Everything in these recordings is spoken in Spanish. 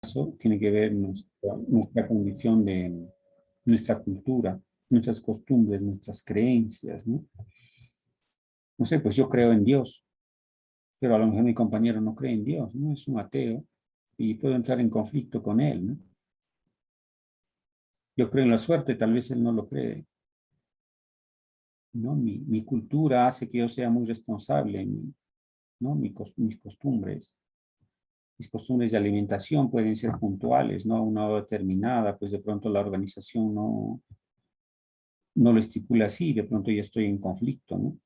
Eso tiene que ver nuestra condición de nuestra cultura, nuestras costumbres, nuestras creencias, ¿no? No sé, pues yo creo en Dios, pero a lo mejor mi compañero no cree en Dios, ¿no? Es un ateo y puedo entrar en conflicto con él, ¿no? Yo creo en la suerte, tal vez él no lo cree, ¿no? Mi cultura hace que yo sea muy responsable, ¿no? Mis costumbres de alimentación pueden ser puntuales, ¿no? A una hora determinada, pues de pronto la organización no lo estipula así, de pronto ya estoy en conflicto, ¿no?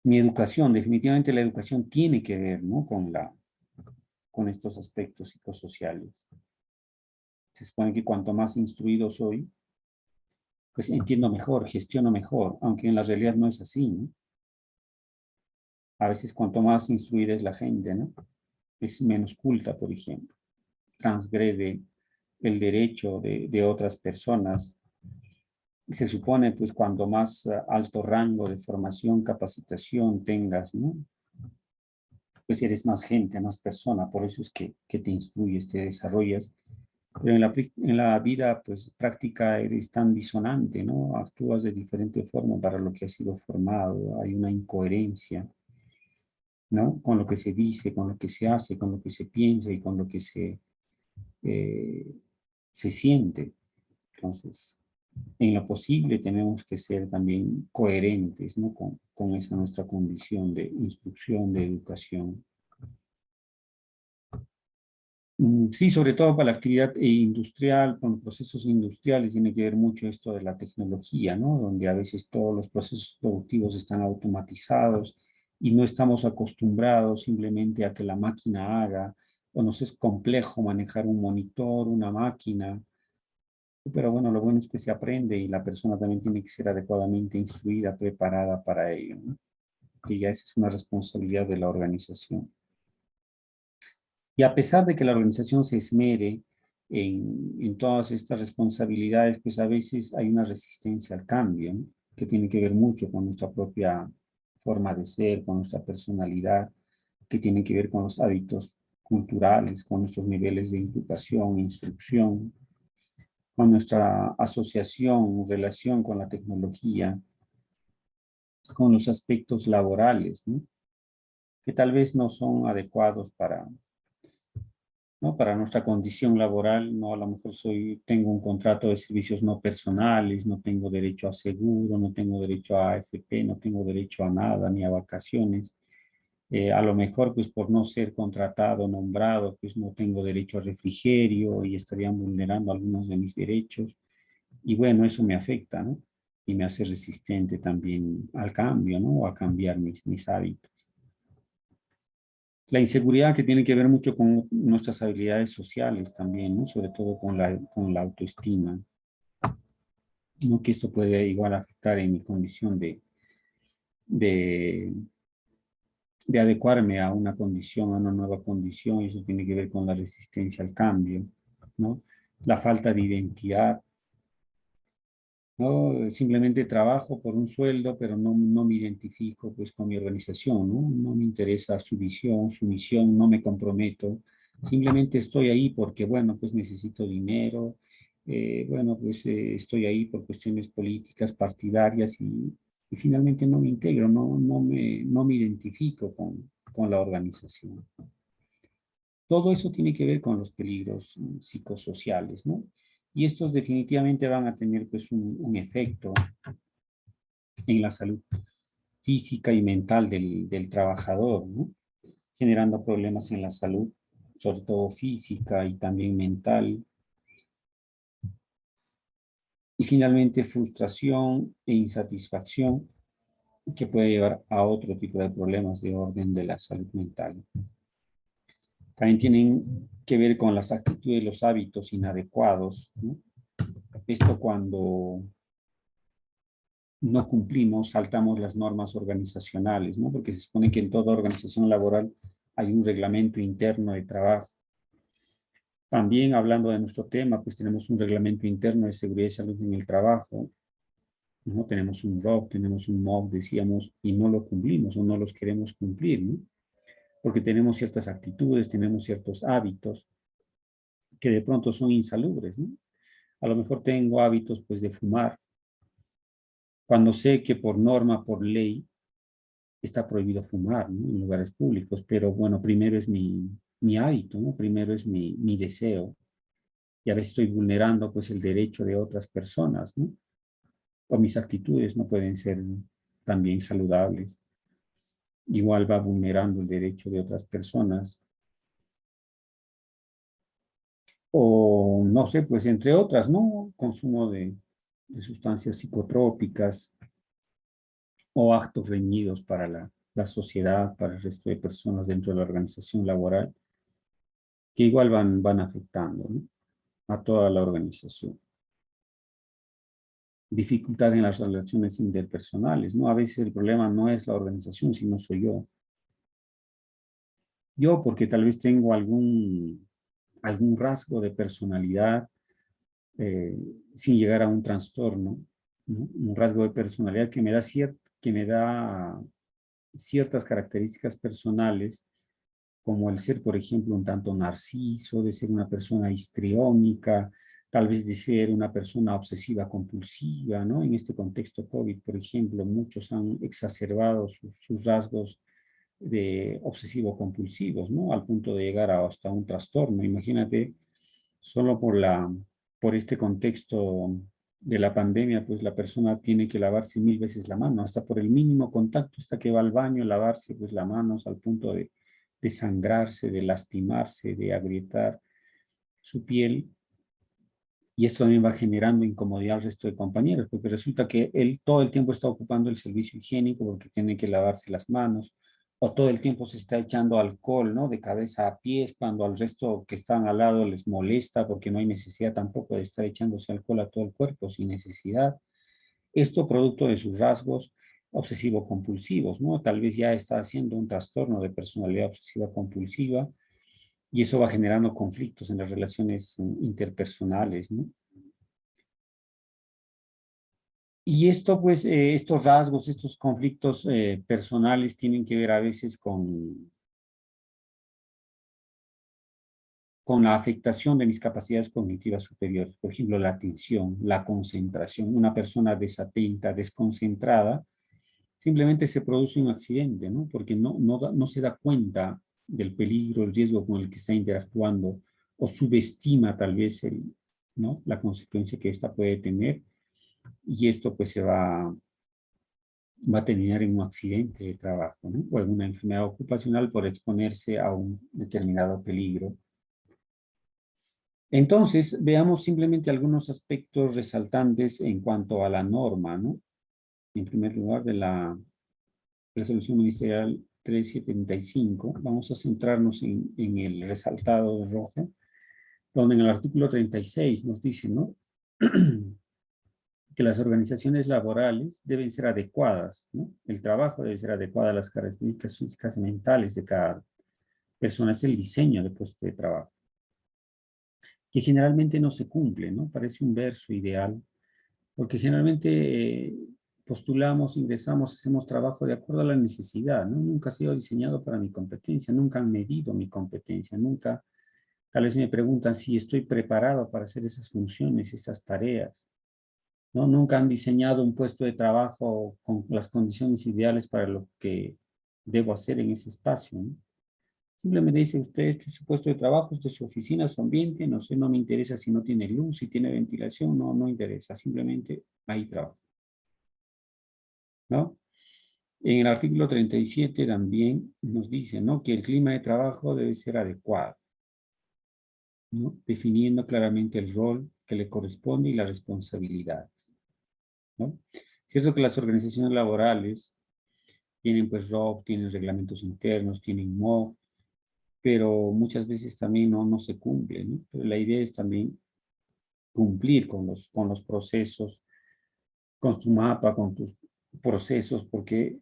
Mi educación, definitivamente la educación tiene que ver, ¿no? Con estos aspectos psicosociales. Se supone que cuanto más instruido soy, pues entiendo mejor, gestiono mejor, aunque en la realidad no es así, ¿no? A veces cuanto más instruida es la gente, ¿no? Es menos culta, por ejemplo, transgrede el derecho de otras personas. Se supone, pues, cuanto más alto rango de formación, capacitación tengas, ¿no? Pues eres más gente, más persona, por eso es que te instruyes, te desarrollas. Pero en la vida, pues, práctica eres tan disonante, ¿no? Actúas de diferente forma para lo que has sido formado, hay una incoherencia, ¿no? Con lo que se dice, con lo que se hace, con lo que se piensa y con lo que eh, se siente. Entonces, en lo posible tenemos que ser también coherentes, ¿no? Con esa nuestra condición de instrucción, de educación. Sí, sobre todo para la actividad industrial, con los procesos industriales, tiene que ver mucho esto de la tecnología, ¿no? Donde a veces todos los procesos productivos están automatizados y no estamos acostumbrados simplemente a que la máquina haga, o nos es complejo manejar un monitor, una máquina, pero bueno, lo bueno es que se aprende y la persona también tiene que ser adecuadamente instruida, preparada para ello, ¿no? Que ya esa es una responsabilidad de la organización. Y a pesar de que la organización se esmere en todas estas responsabilidades, pues a veces hay una resistencia al cambio, ¿no? Que tiene que ver mucho con nuestra propia forma de ser, con nuestra personalidad, que tiene que ver con los hábitos culturales, con nuestros niveles de educación, instrucción, con nuestra asociación, relación con la tecnología, con los aspectos laborales, ¿no? Que tal vez no son adecuados ¿no? Para nuestra condición laboral, no, a lo mejor tengo un contrato de servicios no personales, no tengo derecho a seguro, no tengo derecho a AFP, no tengo derecho a nada, ni a vacaciones. A lo mejor, pues por no ser contratado, nombrado, pues no tengo derecho a refrigerio y estarían vulnerando algunos de mis derechos. Y bueno, eso me afecta, ¿no? Y me hace resistente también al cambio, ¿no? O a cambiar mis hábitos. La inseguridad que tiene que ver mucho con nuestras habilidades sociales también, ¿no? Sobre todo con la autoestima, ¿no? Que esto puede igual afectar en mi condición de, de adecuarme a una condición, a una nueva condición, y eso tiene que ver con la resistencia al cambio, ¿no? La falta de identidad, ¿no? Simplemente trabajo por un sueldo, pero no me identifico pues con mi organización, ¿no? No me interesa su visión, su misión, no me comprometo. Simplemente estoy ahí porque, bueno, pues necesito dinero, bueno, pues estoy ahí por cuestiones políticas, partidarias y finalmente no me integro, no me identifico con la organización. Todo eso tiene que ver con los peligros psicosociales, ¿no? Y estos definitivamente van a tener pues un efecto en la salud física y mental del trabajador, ¿no? Generando problemas en la salud, sobre todo física y también mental. Y finalmente frustración e insatisfacción que puede llevar a otro tipo de problemas de orden de la salud mental. También tienen que ver con las actitudes, los hábitos inadecuados, ¿no? Esto cuando no cumplimos, saltamos las normas organizacionales, ¿no? Porque se supone que en toda organización laboral hay un reglamento interno de trabajo. También hablando de nuestro tema, pues tenemos un reglamento interno de seguridad y salud en el trabajo, ¿no? Tenemos un ROC, tenemos un MOC, decíamos, y no lo cumplimos o no los queremos cumplir, ¿no? porque tenemos ciertas actitudes, tenemos ciertos hábitos que de pronto son insalubres, ¿no? A lo mejor tengo hábitos pues de fumar, cuando sé que por norma, por ley, está prohibido fumar, ¿no? En lugares públicos, pero bueno, primero es mi hábito, ¿no? Primero es mi deseo, y a veces estoy vulnerando pues el derecho de otras personas, ¿no? O mis actitudes no pueden ser también saludables. Igual va vulnerando el derecho de otras personas. O no sé, pues entre otras, ¿no? Consumo de sustancias psicotrópicas o actos reñidos para la sociedad, para el resto de personas dentro de la organización laboral, que igual van afectando, ¿no? A toda la organización. Dificultad en las relaciones interpersonales, ¿no? A veces el problema no es la organización, sino soy yo. Yo porque tal vez tengo algún rasgo de personalidad eh, sin llegar a un trastorno, ¿no? Un rasgo de personalidad que me da ciertas características personales, como el ser, por ejemplo, un tanto narciso, de ser una persona histriónica, tal vez de ser una persona obsesiva compulsiva, ¿no? En este contexto COVID, por ejemplo, muchos han exacerbado sus rasgos de obsesivo compulsivos, ¿no? Al punto de llegar hasta un trastorno. Imagínate, solo por este contexto de la pandemia, pues la persona tiene que lavarse 1000 veces la mano, hasta por el mínimo contacto, hasta que va al baño, lavarse pues las manos al punto de sangrarse, de lastimarse, de agrietar su piel. Y esto también va generando incomodidad al resto de compañeros, porque resulta que él todo el tiempo está ocupando el servicio higiénico porque tiene que lavarse las manos, o todo el tiempo se está echando alcohol, ¿no? De cabeza a pies, cuando al resto que están al lado les molesta porque no hay necesidad tampoco de estar echándose alcohol a todo el cuerpo sin necesidad. Esto producto de sus rasgos obsesivo-compulsivos, ¿no? Tal vez ya está haciendo un trastorno de personalidad obsesiva-compulsiva y eso va generando conflictos en las relaciones interpersonales, ¿no? Y esto, pues, estos rasgos, estos conflictos personales tienen que ver a veces con la afectación de mis capacidades cognitivas superiores. Por ejemplo, la atención, la concentración. Una persona desatenta, desconcentrada, simplemente se produce un accidente, ¿no? Porque no se da cuenta del peligro, el riesgo con el que está interactuando o subestima tal vez ¿no? La consecuencia que ésta puede tener y esto pues va a terminar en un accidente de trabajo, ¿no? O alguna enfermedad ocupacional por exponerse a un determinado peligro. Entonces, veamos simplemente algunos aspectos resaltantes en cuanto a la norma, ¿no? En primer lugar, de la Resolución Ministerial 375, vamos a centrarnos en el resaltado de rojo, donde en el artículo 36 nos dice, ¿no? Que las organizaciones laborales deben ser adecuadas, ¿no? El trabajo debe ser adecuado a las características físicas y mentales de cada persona. Es el diseño de puesto de trabajo, que generalmente no se cumple, ¿no? Parece un verso ideal, porque generalmente postulamos, ingresamos, hacemos trabajo de acuerdo a la necesidad, ¿no? Nunca ha sido diseñado para mi competencia, nunca han medido mi competencia, nunca, tal vez me preguntan si estoy preparado para hacer esas funciones, esas tareas, ¿no? Nunca han diseñado un puesto de trabajo con las condiciones ideales para lo que debo hacer en ese espacio, ¿no? Simplemente dice usted, este es su puesto de trabajo, este es su oficina, su ambiente, no sé, no me interesa si no tiene luz, si tiene ventilación, no interesa, simplemente ahí trabajo, ¿no? En el artículo 37 también nos dice, ¿no? Que el clima de trabajo debe ser adecuado, ¿no? Definiendo claramente el rol que le corresponde y las responsabilidades, ¿no? Cierto que las organizaciones laborales tienen pues ROC, tienen reglamentos internos, tienen MOC, pero muchas veces también no se cumple, ¿no? Pero la idea es también cumplir con los procesos, con tu mapa, con tus procesos, porque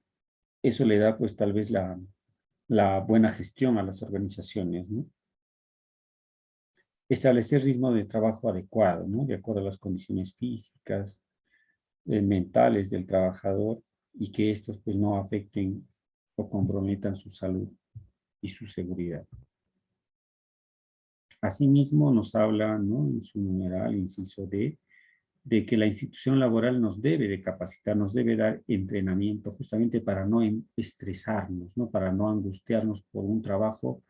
eso le da pues tal vez la buena gestión a las organizaciones, ¿no? Establecer ritmo de trabajo adecuado, ¿no? De acuerdo a las condiciones físicas, mentales del trabajador y que estas pues no afecten o comprometan su salud y su seguridad. Asimismo, nos habla, ¿no?, en su numeral, inciso D, de que la institución laboral nos debe de capacitar, nos debe dar entrenamiento justamente para no estresarnos, ¿no?, para no angustiarnos por un trabajo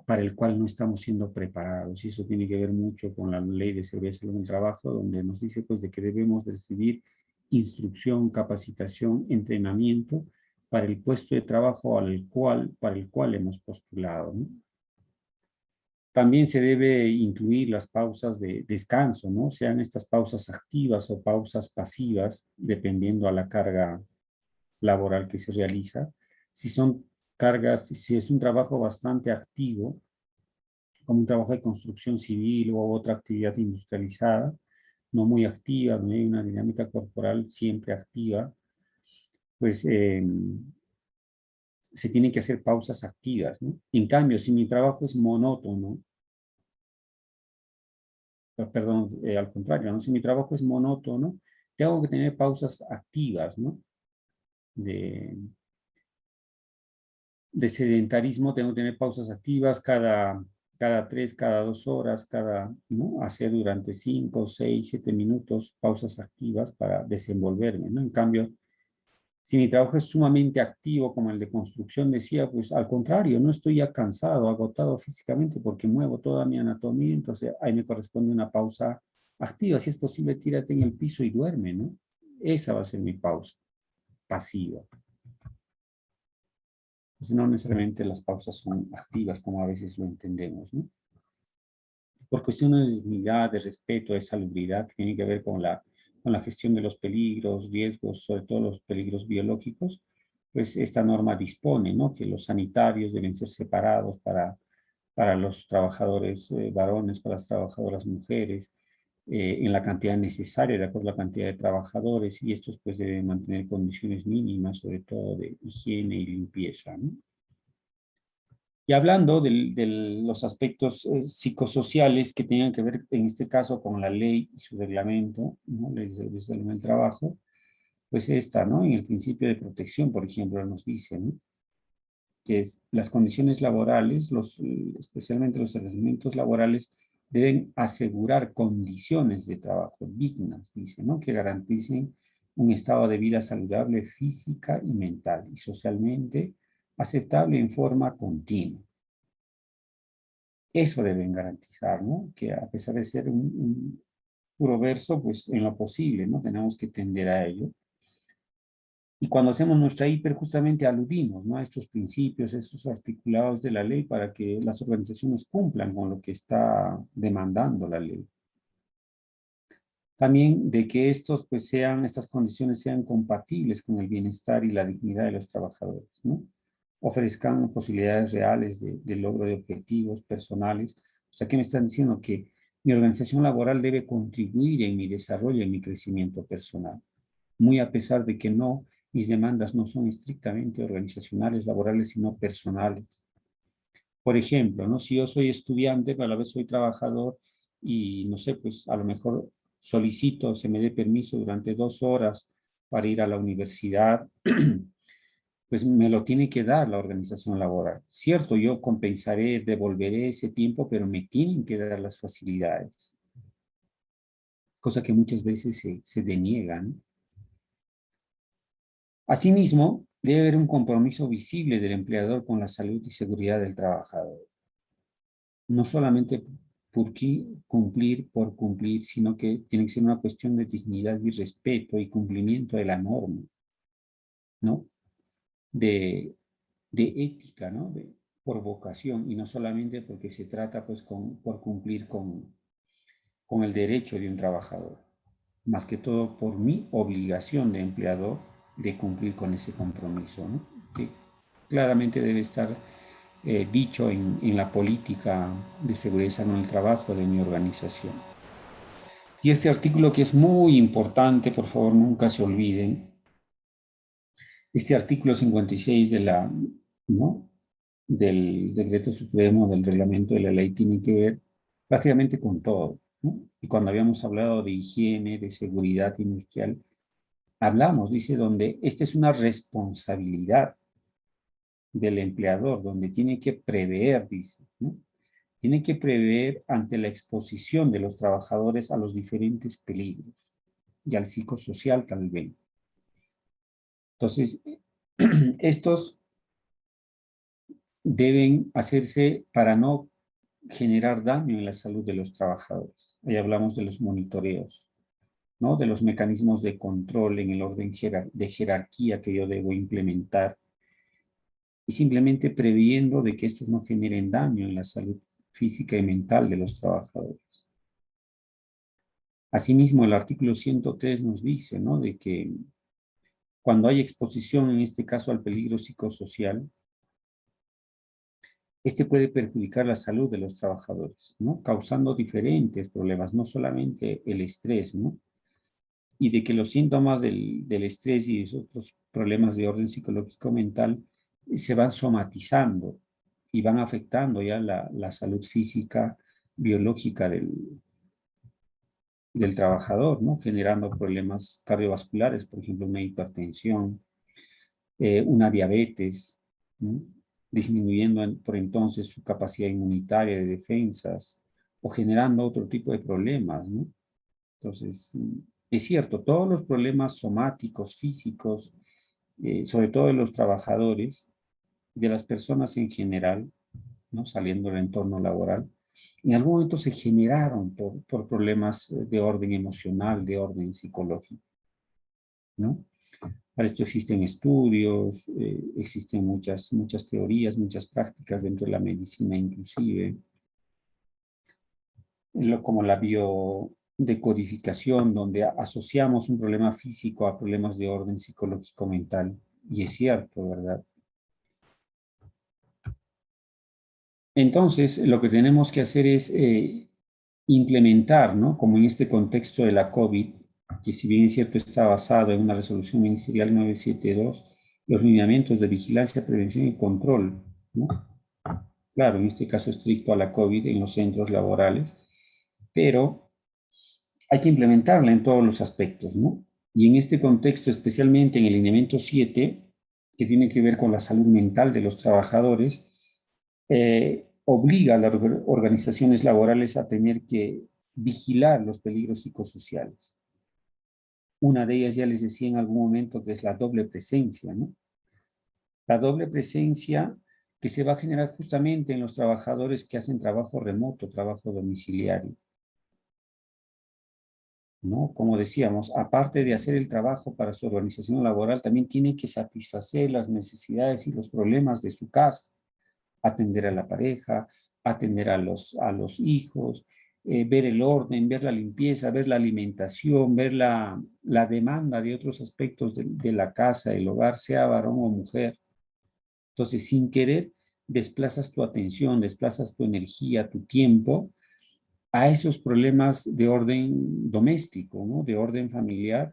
para el cual no estamos siendo preparados. Y eso tiene que ver mucho con la Ley de Seguridad y Salud en el Trabajo, donde nos dice pues de que debemos de recibir instrucción, capacitación, entrenamiento para el puesto de trabajo para el cual hemos postulado, ¿no? También se debe incluir las pausas de descanso, ¿no? Sean estas pausas activas o pausas pasivas, dependiendo a la carga laboral que se realiza. Si son cargas, si es un trabajo bastante activo, como un trabajo de construcción civil o otra actividad industrializada, no muy activa, donde hay una dinámica corporal siempre activa, pues se tienen que hacer pausas activas, ¿no? En cambio, si mi trabajo es monótono, perdón, al contrario, ¿no? Si mi trabajo es monótono, tengo que tener pausas activas, ¿no? De, de sedentarismo, tengo que tener pausas activas cada 3, cada 2 horas, ¿no? Hacer durante 5, 6, 7 minutos pausas activas para desenvolverme, ¿no? En cambio, si mi trabajo es sumamente activo, como el de construcción, decía, pues al contrario, no estoy ya cansado, agotado físicamente porque muevo toda mi anatomía, entonces ahí me corresponde una pausa activa. Si es posible, tírate en el piso y duerme, ¿no? Esa va a ser mi pausa pasiva. Pues no necesariamente las pausas son activas como a veces lo entendemos, ¿no? Por cuestiones de dignidad, de respeto, de salubridad, que tiene que ver con la gestión de los peligros, riesgos, sobre todo los peligros biológicos, pues esta norma dispone, ¿no?, que los sanitarios deben ser separados para los trabajadores varones, para las trabajadoras mujeres, en la cantidad necesaria, de acuerdo a la cantidad de trabajadores, y estos pues deben mantener condiciones mínimas, sobre todo de higiene y limpieza, ¿no? Y hablando de los aspectos psicosociales que tengan que ver, en este caso, con la ley y su reglamento, ¿no?, ley de salud del trabajo, pues esta, ¿no?, en el principio de protección, por ejemplo, nos dice, ¿no?, que es las condiciones laborales, especialmente los elementos laborales, deben asegurar condiciones de trabajo dignas, dice, ¿no?, que garanticen un estado de vida saludable física y mental y socialmente aceptable en forma continua. Eso deben garantizar, ¿no? Que a pesar de ser un puro verso, pues en lo posible, ¿no? Tenemos que tender a ello. Y cuando hacemos nuestra hiper, justamente aludimos, ¿no?, a estos principios, estos articulados de la ley para que las organizaciones cumplan con lo que está demandando la ley. También de que pues estas condiciones sean compatibles con el bienestar y la dignidad de los trabajadores, ¿no? Ofrezcan posibilidades reales de logro de objetivos personales. O sea, ¿qué me están diciendo? Que mi organización laboral debe contribuir en mi desarrollo y en mi crecimiento personal. Muy a pesar de que mis demandas no son estrictamente organizacionales, laborales, sino personales. Por ejemplo, ¿no?, si yo soy estudiante, pero a la vez soy trabajador y, no sé, pues a lo mejor solicito, se me dé permiso durante 2 horas para ir a la universidad, pues me lo tiene que dar la organización laboral. Cierto, yo compensaré, devolveré ese tiempo, pero me tienen que dar las facilidades, cosa que muchas veces se deniegan. Asimismo, debe haber un compromiso visible del empleador con la salud y seguridad del trabajador. No solamente cumplir por cumplir, sino que tiene que ser una cuestión de dignidad y respeto y cumplimiento de la norma, ¿no? De, de ética, ¿no? Por vocación, y no solamente porque se trata, pues, por cumplir con el derecho de un trabajador, más que todo por mi obligación de empleador de cumplir con ese compromiso, ¿no? Que claramente debe estar dicho en la política de seguridad y salud en el trabajo de mi organización. Y este artículo, que es muy importante, por favor nunca se olviden, este artículo 56 ¿no?, del Decreto Supremo, del Reglamento de la Ley, tiene que ver prácticamente con todo, ¿no? Y cuando habíamos hablado de higiene, de seguridad industrial, hablamos, dice, donde esta es una responsabilidad del empleador, donde tiene que prever, dice, ¿no? Tiene que prever ante la exposición de los trabajadores a los diferentes peligros y al psicosocial también. Entonces, estos deben hacerse para no generar daño en la salud de los trabajadores. Ahí hablamos de los monitoreos, ¿no? De los mecanismos de control en el orden de jerarquía que yo debo implementar y simplemente previendo de que estos no generen daño en la salud física y mental de los trabajadores. Asimismo, el artículo 103 nos dice, ¿no? De que cuando hay exposición, en este caso al peligro psicosocial, este puede perjudicar la salud de los trabajadores, ¿no? Causando diferentes problemas, no solamente el estrés, ¿no? Y de que los síntomas del estrés y esos otros problemas de orden psicológico mental se van somatizando y van afectando ya la salud física, biológica del trabajador, ¿no? Generando problemas cardiovasculares, por ejemplo, una hipertensión, una diabetes, ¿no? Disminuyendo por entonces su capacidad inmunitaria de defensas o generando otro tipo de problemas, ¿no? Entonces, es cierto, todos los problemas somáticos, físicos, sobre todo de los trabajadores, de las personas en general, ¿no? Saliendo del entorno laboral, en algún momento se generaron por problemas de orden emocional, de orden psicológico, ¿no? Para esto existen estudios, existen muchas teorías, muchas prácticas dentro de la medicina inclusive, como la biodecodificación, donde asociamos un problema físico a problemas de orden psicológico mental. Y es cierto, ¿verdad? Entonces, lo que tenemos que hacer es implementar, ¿no? Como en este contexto de la COVID, que si bien es cierto está basado en una resolución ministerial 972, los lineamientos de vigilancia, prevención y control, ¿no? Claro, en este caso estricto a la COVID en los centros laborales, pero hay que implementarla en todos los aspectos, ¿no? Y en este contexto, especialmente en el lineamiento 7, que tiene que ver con la salud mental de los trabajadores, obliga a las organizaciones laborales a tener que vigilar los peligros psicosociales. Una de ellas ya les decía en algún momento que es la doble presencia, ¿no? La doble presencia que se va a generar justamente en los trabajadores que hacen trabajo remoto, trabajo domiciliario, ¿no? Como decíamos, aparte de hacer el trabajo para su organización laboral, también tiene que satisfacer las necesidades y los problemas de su casa, atender a la pareja, atender a los hijos, ver el orden, ver la limpieza, ver la alimentación, ver la demanda de otros aspectos de la casa, el hogar, sea varón o mujer. Entonces, sin querer, desplazas tu atención, desplazas tu energía, tu tiempo a esos problemas de orden doméstico, ¿no? De orden familiar,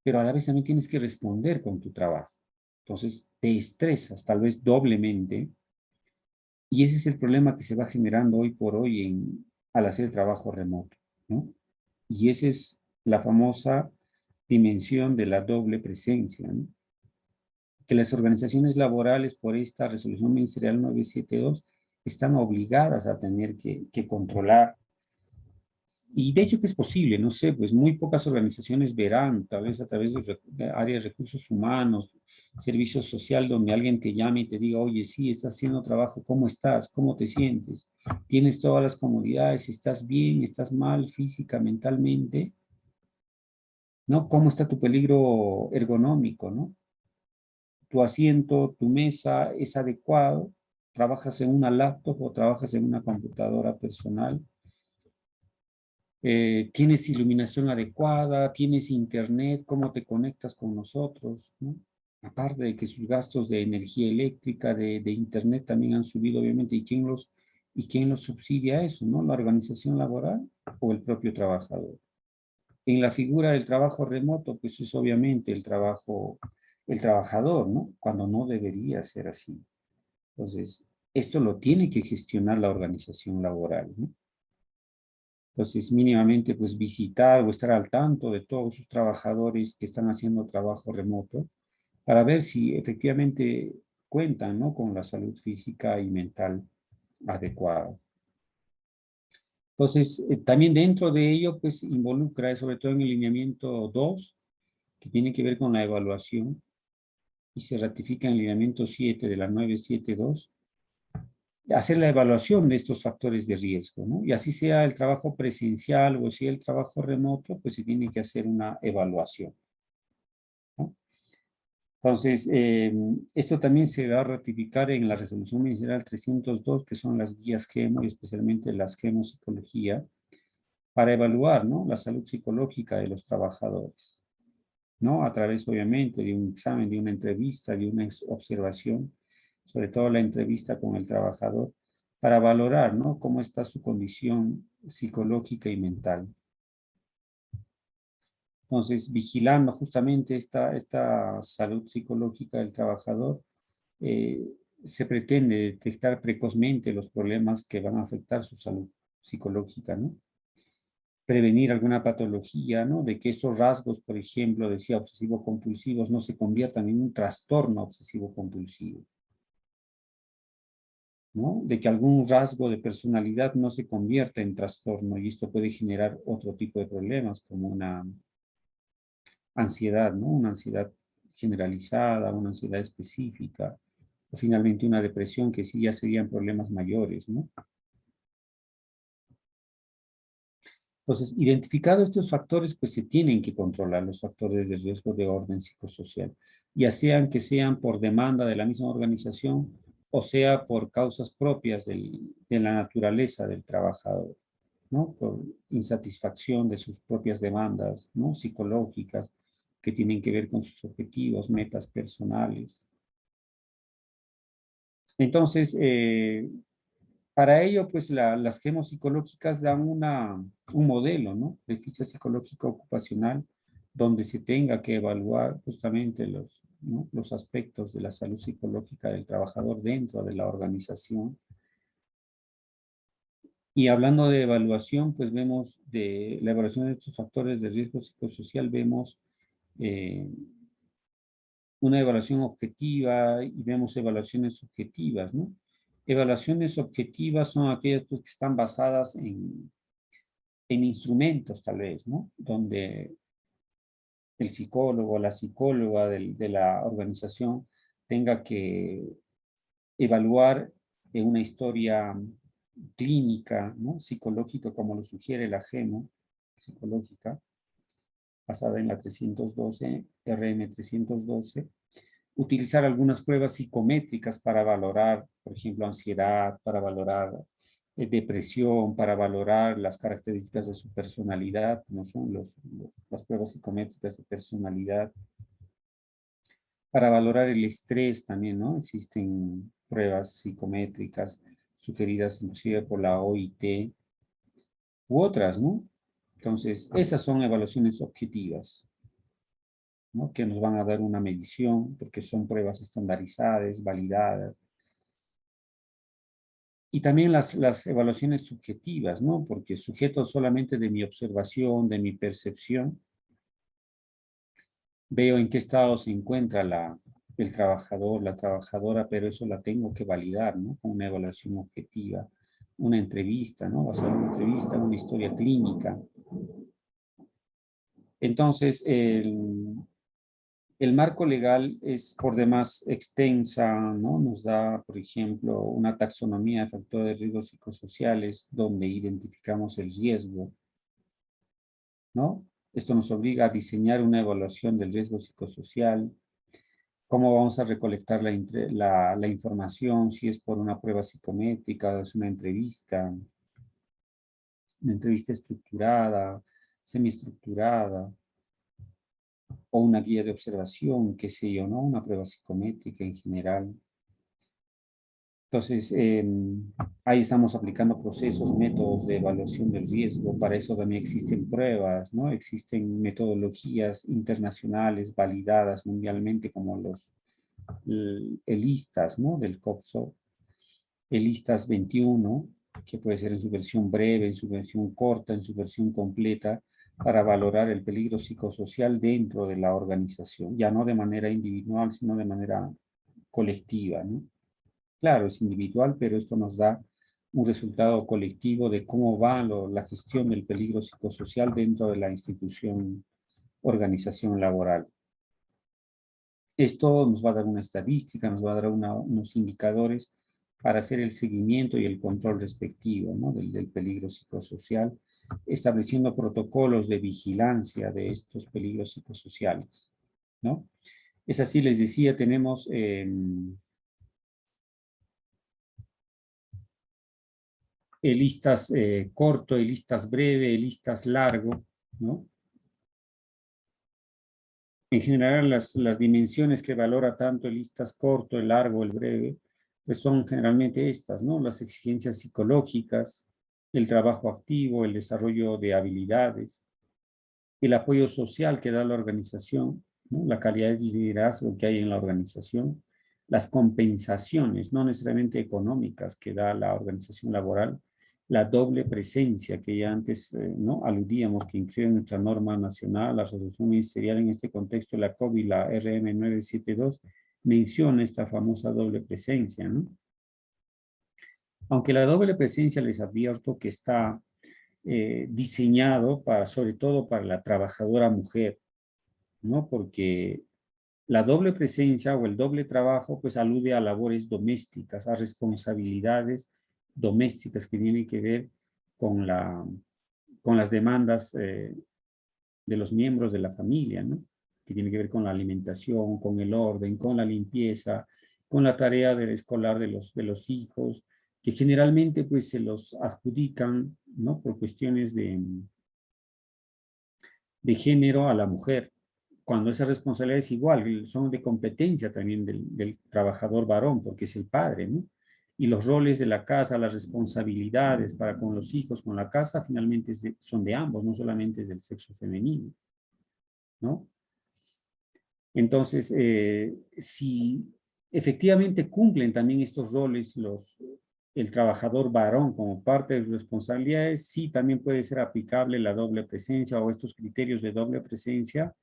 pero a la vez también tienes que responder con tu trabajo. Entonces, te estresas tal vez doblemente y ese es el problema que se va generando hoy por hoy al hacer el trabajo remoto, ¿no? Y esa es la famosa dimensión de la doble presencia, ¿no? Que las organizaciones laborales por esta resolución ministerial 972 están obligadas a tener que controlar. Y de hecho que es posible, no sé, pues muy pocas organizaciones verán, tal vez a través de áreas de recursos humanos, servicio social, donde alguien te llame y te diga, oye, sí, estás haciendo trabajo, ¿cómo estás? ¿Cómo te sientes? ¿Tienes todas las comodidades? ¿Estás bien? ¿Estás mal física, mentalmente? ¿No? ¿Cómo está tu peligro ergonómico, no? Tu asiento, tu mesa es adecuado, trabajas en una laptop o trabajas en una computadora personal, tienes iluminación adecuada, tienes internet, cómo te conectas con nosotros, ¿no? Aparte de que sus gastos de energía eléctrica, de internet también han subido, obviamente, y quién los subsidia eso, ¿no? La organización laboral o el propio trabajador. En la figura del trabajo remoto, pues es obviamente el trabajador, ¿no? Cuando no debería ser así. Entonces, esto lo tiene que gestionar la organización laboral, ¿no? Entonces, mínimamente, pues visitar o estar al tanto de todos sus trabajadores que están haciendo trabajo remoto para ver si efectivamente cuentan, ¿no?, con la salud física y mental adecuada. Entonces, también dentro de ello, pues involucra, sobre todo en el lineamiento 2, que tiene que ver con la evaluación, y se ratifica en el lineamiento 7 de la 972, hacer la evaluación de estos factores de riesgo, ¿no? Y así sea el trabajo presencial o sea el trabajo remoto, pues se tiene que hacer una evaluación, ¿no? Entonces, esto también se va a ratificar en la resolución ministerial 302, que son las guías GEMO y especialmente las GEMO Psicología, para evaluar, ¿no?, la salud psicológica de los trabajadores, ¿no? A través, obviamente, de un examen, de una entrevista, de una observación, sobre todo la entrevista con el trabajador, para valorar, ¿no?, cómo está su condición psicológica y mental. Entonces, vigilando justamente esta salud psicológica del trabajador, eh, se pretende detectar precozmente los problemas que van a afectar su salud psicológica, ¿no? Prevenir alguna patología, ¿no? De que esos rasgos, por ejemplo, decía obsesivo-compulsivos, no se conviertan en un trastorno obsesivo-compulsivo, ¿no? De que algún rasgo de personalidad no se convierta en trastorno y esto puede generar otro tipo de problemas como una ansiedad, ¿no? Una ansiedad generalizada, una ansiedad específica, o finalmente una depresión que sí ya serían problemas mayores, ¿no? Entonces, identificados estos factores, pues se tienen que controlar los factores de riesgo de orden psicosocial, ya sean que sean por demanda de la misma organización o sea por causas propias de la naturaleza del trabajador, ¿no? Por insatisfacción de sus propias demandas, ¿no?, psicológicas, que tienen que ver con sus objetivos, metas personales. Entonces, para ello, pues las GEMO psicológicas dan un modelo, ¿no?, de ficha psicológica ocupacional donde se tenga que evaluar justamente los, ¿no?, los aspectos de la salud psicológica del trabajador dentro de la organización. Y hablando de evaluación, pues vemos de la evaluación de estos factores de riesgo psicosocial, vemos eh, una evaluación objetiva y vemos evaluaciones subjetivas, ¿no? Evaluaciones objetivas son aquellas, pues, que están basadas en instrumentos, tal vez, ¿no? Donde el psicólogo o la psicóloga de la organización tenga que evaluar una historia clínica, ¿no?, psicológica, como lo sugiere la GEMO psicológica, basada en la 312, RM 312, utilizar algunas pruebas psicométricas para valorar, por ejemplo, ansiedad, para valorar depresión, para valorar las características de su personalidad, como son las pruebas psicométricas de personalidad, para valorar el estrés también, ¿no? Existen pruebas psicométricas sugeridas inclusive por la OIT u otras, ¿no? Entonces, esas son evaluaciones objetivas, ¿no?, que nos van a dar una medición porque son pruebas estandarizadas, validadas. Y también las evaluaciones subjetivas, ¿no? Porque sujeto solamente de mi observación, de mi percepción, veo en qué estado se encuentra el trabajador, la trabajadora, pero eso la tengo que validar, ¿no?, con una evaluación objetiva, una entrevista, ¿no? Basada en una entrevista, una historia clínica. Entonces, el marco legal es por demás extensa, ¿no? Nos da, por ejemplo, una taxonomía de factores de riesgos psicosociales donde identificamos el riesgo, ¿no? Esto nos obliga a diseñar una evaluación del riesgo psicosocial, cómo vamos a recolectar la información, si es por una prueba psicométrica, es una entrevista estructurada, semiestructurada, o una guía de observación, qué sé yo, ¿no? Una prueba psicométrica en general. Entonces, ahí estamos aplicando procesos, métodos de evaluación del riesgo. Para eso también existen pruebas, ¿no? Existen metodologías internacionales validadas mundialmente como el ISTAS, ¿no? Del COPSO, el ISTAS 21, que puede ser en su versión breve, en su versión corta, en su versión completa, para valorar el peligro psicosocial dentro de la organización, ya no de manera individual, sino de manera colectiva, ¿no? Claro, es individual, pero esto nos da un resultado colectivo de cómo va la gestión del peligro psicosocial dentro de la institución, organización laboral. Esto nos va a dar una estadística, nos va a dar unos indicadores para hacer el seguimiento y el control respectivo, ¿no? del peligro psicosocial, estableciendo protocolos de vigilancia de estos peligros psicosociales, ¿no? Es así, les decía, tenemos listas corto, listas breve, listas largo, ¿no? En general, las dimensiones que valora tanto el listas corto, el largo, el breve, pues son generalmente estas, ¿no? Las exigencias psicológicas, el trabajo activo, el desarrollo de habilidades, el apoyo social que da la organización, ¿no? La calidad de liderazgo que hay en la organización, las compensaciones, no necesariamente económicas, que da la organización laboral, la doble presencia que ya antes ¿no? aludíamos, que incluye nuestra norma nacional, la resolución ministerial en este contexto, la COVID, la RM 972, menciona esta famosa doble presencia, ¿no? Aunque la doble presencia les advierto que está diseñado para, sobre todo para la trabajadora mujer, ¿no? Porque la doble presencia o el doble trabajo pues alude a labores domésticas, a responsabilidades domésticas que tienen que ver con, con las demandas de los miembros de la familia, ¿no? Que tiene que ver con la alimentación, con el orden, con la limpieza, con la tarea del escolar de los hijos, que generalmente pues se los adjudican, ¿no? Por cuestiones de género a la mujer, cuando esa responsabilidad es igual, son de competencia también del trabajador varón, porque es el padre, ¿no? Y los roles de la casa, las responsabilidades para con los hijos, con la casa, finalmente son de ambos, no solamente es del sexo femenino, ¿no? Entonces, si efectivamente cumplen también estos roles el trabajador varón como parte de sus responsabilidades, sí también puede ser aplicable la doble presencia o estos criterios de doble presencia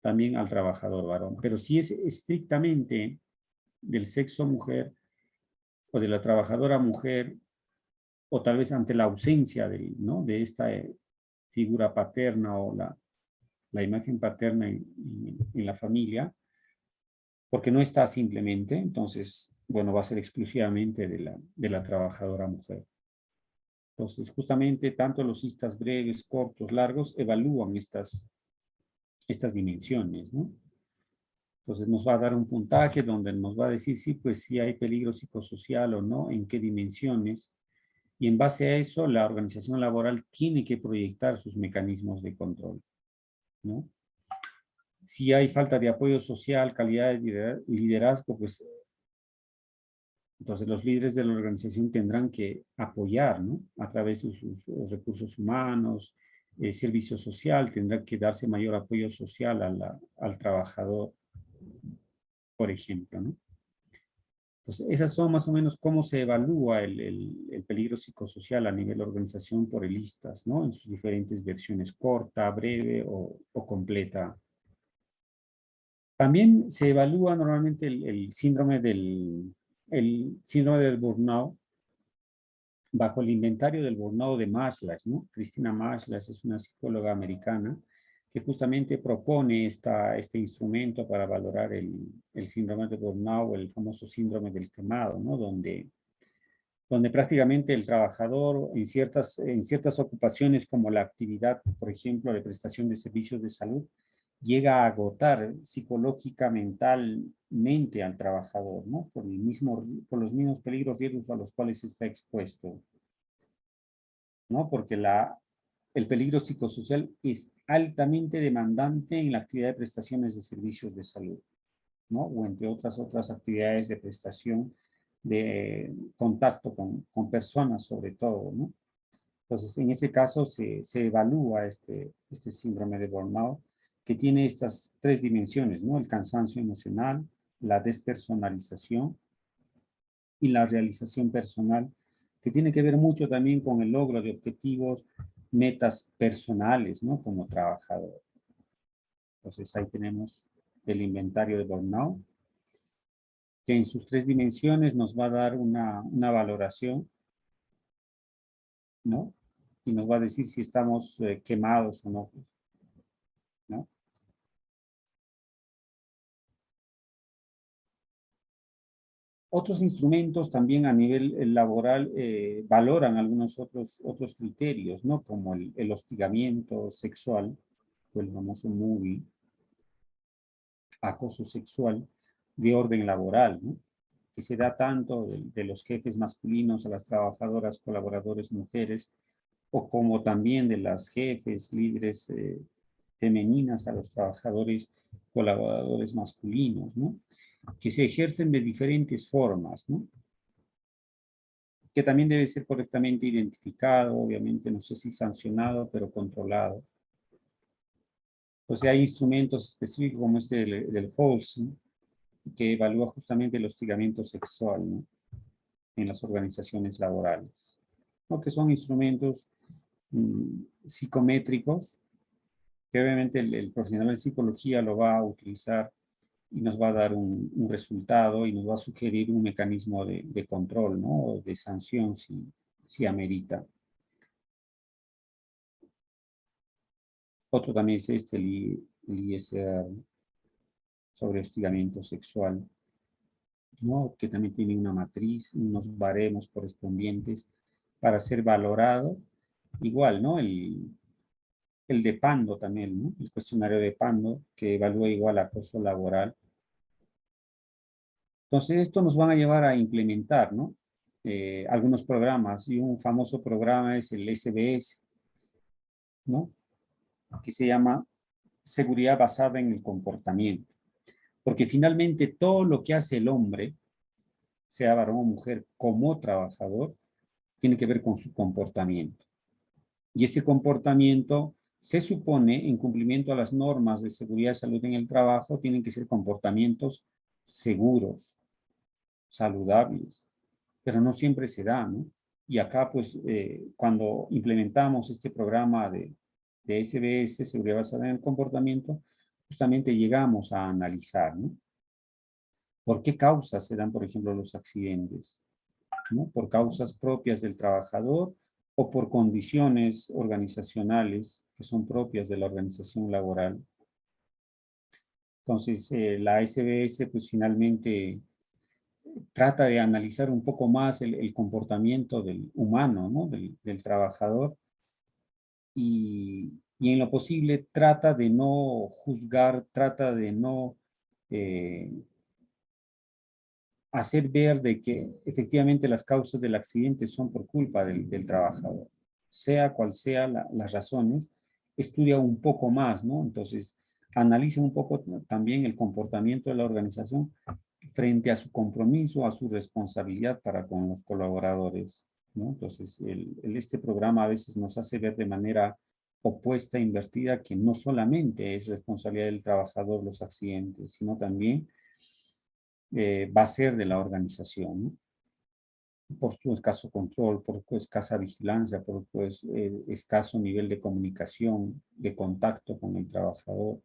también al trabajador varón. Pero si es estrictamente del sexo mujer o de la trabajadora mujer, o tal vez ante la ausencia ¿no? de esta figura paterna o la imagen paterna en la familia, porque no está simplemente, entonces, bueno, va a ser exclusivamente de la trabajadora mujer. Entonces, justamente, tanto los cistas breves, cortos, largos, evalúan estas dimensiones, ¿no? Entonces, nos va a dar un puntaje donde nos va a decir, sí, pues si hay peligro psicosocial o no, en qué dimensiones, y en base a eso, la organización laboral tiene que proyectar sus mecanismos de control, ¿no? Si hay falta de apoyo social, calidad de liderazgo, pues entonces los líderes de la organización tendrán que apoyar, ¿no? A través de sus recursos humanos, servicio social, tendrá que darse mayor apoyo social al trabajador, por ejemplo, ¿no? Entonces, esas son más o menos cómo se evalúa el peligro psicosocial a nivel de organización por el ISTAS, ¿no? En sus diferentes versiones, corta, breve o completa. También se evalúa normalmente el síndrome del burnout bajo el inventario del burnout de Maslow, ¿no? Christina Maslow es una psicóloga americana que justamente propone este instrumento para valorar el síndrome de burnout, el famoso síndrome del quemado, ¿no? Donde prácticamente el trabajador en ciertas ocupaciones como la actividad, por ejemplo, de prestación de servicios de salud, llega a agotar psicológica, mentalmente al trabajador, ¿no? Por los mismos peligros, riesgos a los cuales está expuesto, ¿no? Porque el peligro psicosocial es altamente demandante en la actividad de prestaciones de servicios de salud, ¿no? O entre otras actividades de prestación de contacto con personas sobre todo, ¿no? Entonces, en ese caso se evalúa este síndrome de burnout que tiene estas tres dimensiones, ¿no? El cansancio emocional, la despersonalización y la realización personal, que tiene que ver mucho también con el logro de objetivos, metas personales, ¿no? Como trabajador. Entonces, ahí tenemos el inventario de burnout. que en sus 3 dimensiones nos va a dar una valoración, ¿no? Y nos va a decir si estamos quemados o no, ¿no? Otros instrumentos también a nivel laboral valoran algunos otros criterios, ¿no? Como el hostigamiento sexual, o el famoso MUBI, acoso sexual de orden laboral, ¿no? Que se da tanto de los jefes masculinos a las trabajadoras, colaboradores mujeres, o como también de las jefes, líderes femeninas a los trabajadores, colaboradores masculinos, ¿no? Que se ejercen de diferentes formas, ¿no? Que también debe ser correctamente identificado, obviamente, no sé si sancionado, pero controlado. O sea, hay instrumentos específicos como este del FOLS, ¿no? Que evalúa justamente el hostigamiento sexual, ¿no? En las organizaciones laborales, ¿no? Que son instrumentos psicométricos, que obviamente el profesional de psicología lo va a utilizar y nos va a dar un resultado y nos va a sugerir un mecanismo de control, ¿no? O de sanción si amerita. Otro también es este, el ISR, sobre hostigamiento sexual, ¿no? Que también tiene una matriz, unos baremos correspondientes para ser valorado. Igual, ¿no? El de Pando también, ¿no? El cuestionario de Pando, que evalúa igual acoso laboral. Entonces, esto nos van a llevar a implementar, ¿no? Algunos programas, y un famoso programa es el SBS, ¿no? Que se llama Seguridad Basada en el Comportamiento. Porque finalmente todo lo que hace el hombre, sea varón o mujer, como trabajador, tiene que ver con su comportamiento. Y ese comportamiento se supone, en cumplimiento a las normas de seguridad y salud en el trabajo, tienen que ser comportamientos seguros, saludables, pero no siempre se da, ¿no? Y acá, pues, cuando implementamos este programa de SBS, Seguridad Basada en el Comportamiento, justamente llegamos a analizar, ¿no? ¿Por qué causas se dan, por ejemplo, los accidentes? ¿No? ¿Por causas propias del trabajador o por condiciones organizacionales que son propias de la organización laboral? Entonces, la SBS, pues finalmente trata de analizar un poco más el comportamiento del humano, ¿no? Del trabajador y en lo posible trata de no juzgar, trata de no eh, hacer ver de que efectivamente las causas del accidente son por culpa del trabajador. Sea cual sea las razones, estudia un poco más, ¿no? Entonces, analiza un poco también el comportamiento de la organización frente a su compromiso, a su responsabilidad para con los colaboradores, ¿no? Entonces, este programa a veces nos hace ver de manera opuesta, invertida, que no solamente es responsabilidad del trabajador los accidentes, sino también va a ser de la organización, ¿no? Por su escaso control, por su escasa vigilancia, por pues, escaso nivel de comunicación, de contacto con el trabajador,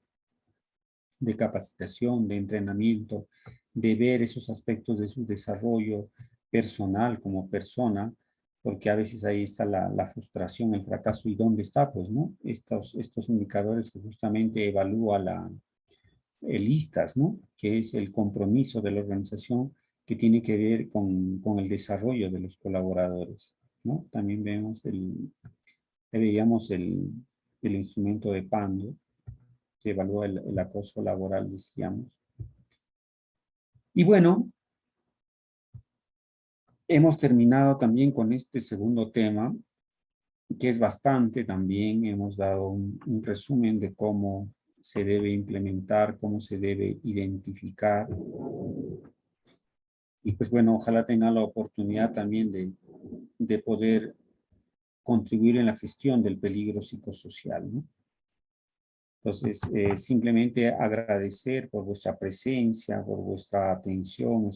de capacitación, de entrenamiento, de ver esos aspectos de su desarrollo personal como persona, porque a veces ahí está la frustración, el fracaso y dónde está, pues, ¿no? Estos indicadores que justamente evalúa el ISTAS, ¿no? Que es el compromiso de la organización que tiene que ver con el desarrollo de los colaboradores, ¿no? También veíamos el instrumento de Pando, que evalúa el acoso laboral, decíamos. Y bueno, hemos terminado también con este segundo tema, que es bastante también, hemos dado un resumen de cómo se debe implementar, cómo se debe identificar. Y pues bueno, ojalá tenga la oportunidad también de poder contribuir en la gestión del peligro psicosocial, ¿no? Entonces, simplemente agradecer por vuestra presencia, por vuestra atención,